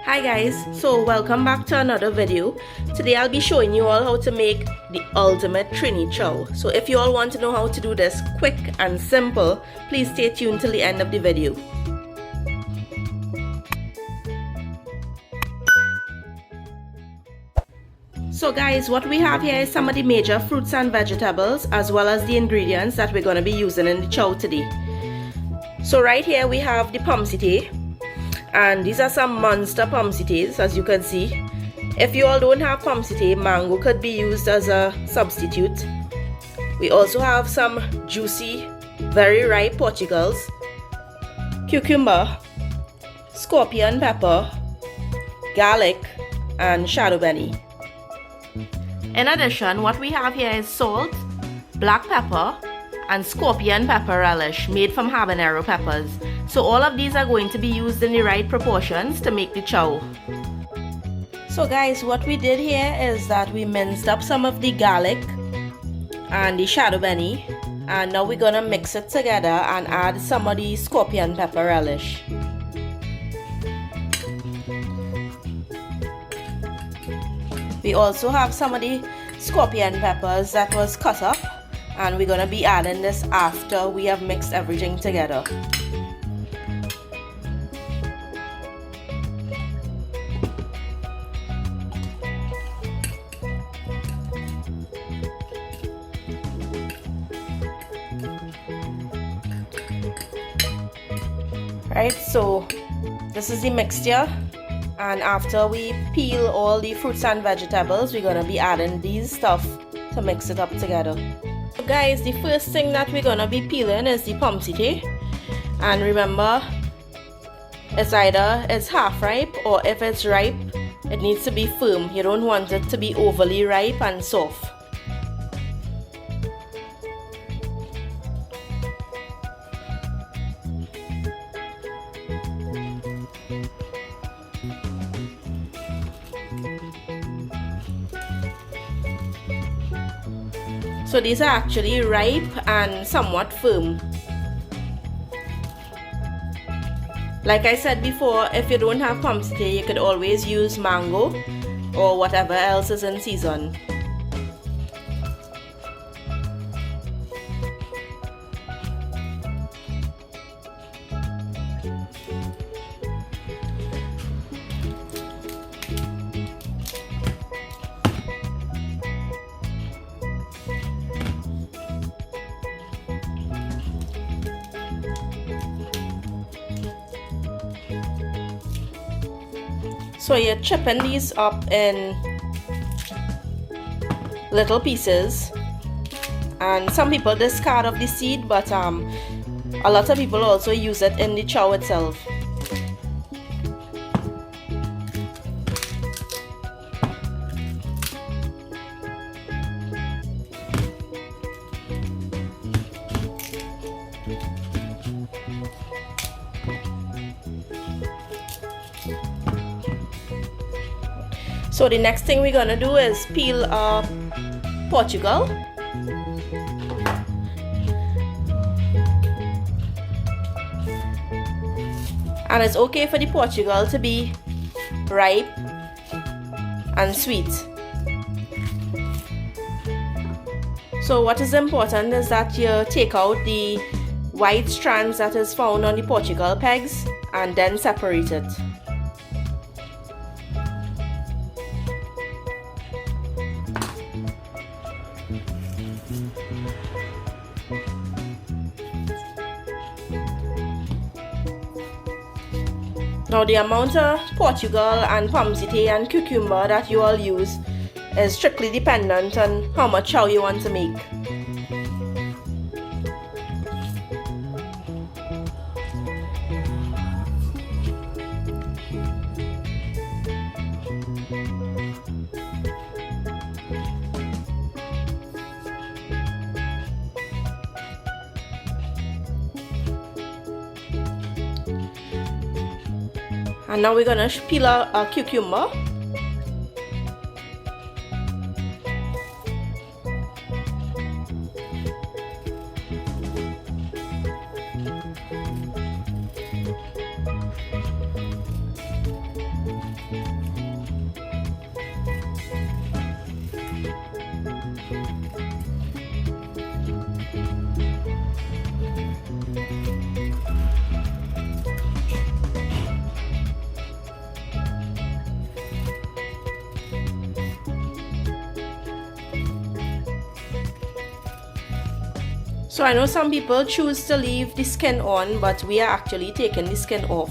Hi guys, so welcome back to another video. Today I'll be showing you all how to make the ultimate Trini Chow. So if you all want to know how to do this quick and simple, please stay tuned till the end of the video. So guys, what we have here is some of the major fruits and vegetables as well as the ingredients that we're going to be using in the chow today. So right here we have the pomsite. And these are some monster pomsites, as you can see. If you all don't have pomsite, mango could be used as a substitute. We also have some juicy, very ripe Portugals, cucumber, scorpion pepper, garlic, and shadow benny. In addition, what we have here is salt, black pepper, and scorpion pepper relish made from habanero peppers. So all of these are going to be used in the right proportions to make the chow. So guys, what we did here is that we minced up some of the garlic and the shadow benny, and now we're gonna mix it together and add some of the scorpion pepper relish. We also have some of the scorpion peppers that was cut up, and we're gonna be adding this after we have mixed everything together. Right, so this is the mixture, and after we peel all the fruits and vegetables, we're gonna be adding these stuff to mix it up together. So guys, the first thing that we're gonna be peeling is the pomsite, and remember, it's either it's half ripe or if it's ripe, it needs to be firm. You don't want it to be overly ripe and soft. So these are actually ripe and somewhat firm. Like I said before, if you don't have pomsite, you could always use mango or whatever else is in season. So you're chipping these up in little pieces, and some people discard of the seed, but a lot of people also use it in the chow itself. So the next thing we're gonna do is peel Portugal. And it's okay for the Portugal to be ripe and sweet. So what is important is that you take out the white strands that is found on the Portugal pegs and then separate it. Now the amount of Portugal and pomsite and cucumber that you all use is strictly dependent on how much chow you want to make. And now we're gonna peel a cucumber. So I know some people choose to leave the skin on, but we are actually taking the skin off.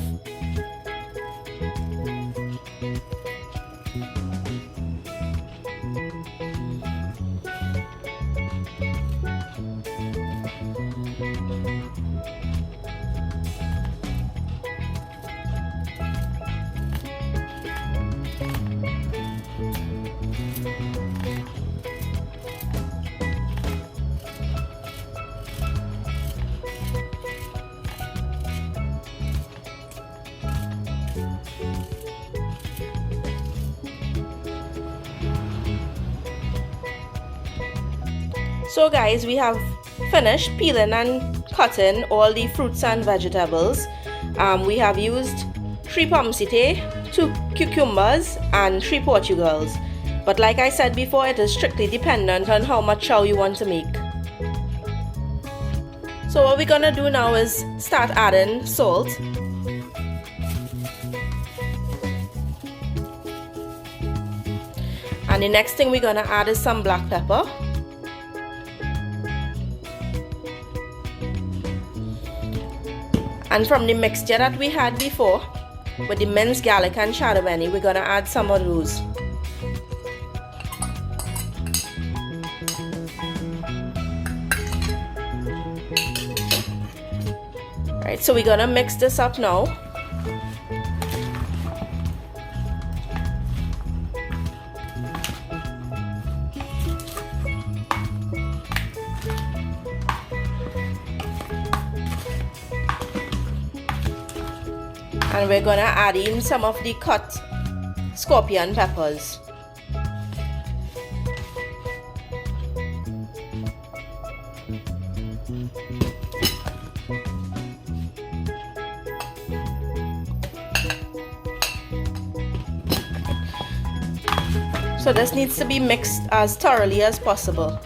So guys, we have finished peeling and cutting all the fruits and vegetables. We have used 3 pommes-frites, 2 cucumbers and 3 Portugals. But like I said before, it is strictly dependent on how much chow you want to make. So what we're gonna do now is start adding salt. And the next thing we're gonna add is some black pepper. And from the mixture that we had before, with the minced garlic and shadow benny, we're gonna add some of those. Right, so we're gonna mix this up now. And we're gonna add in some of the cut scorpion peppers. So this needs to be mixed as thoroughly as possible.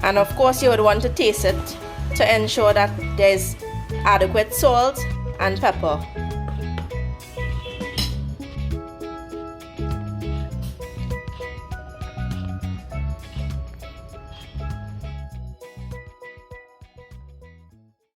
And of course you would want to taste it to ensure that there's adequate salt and pepper.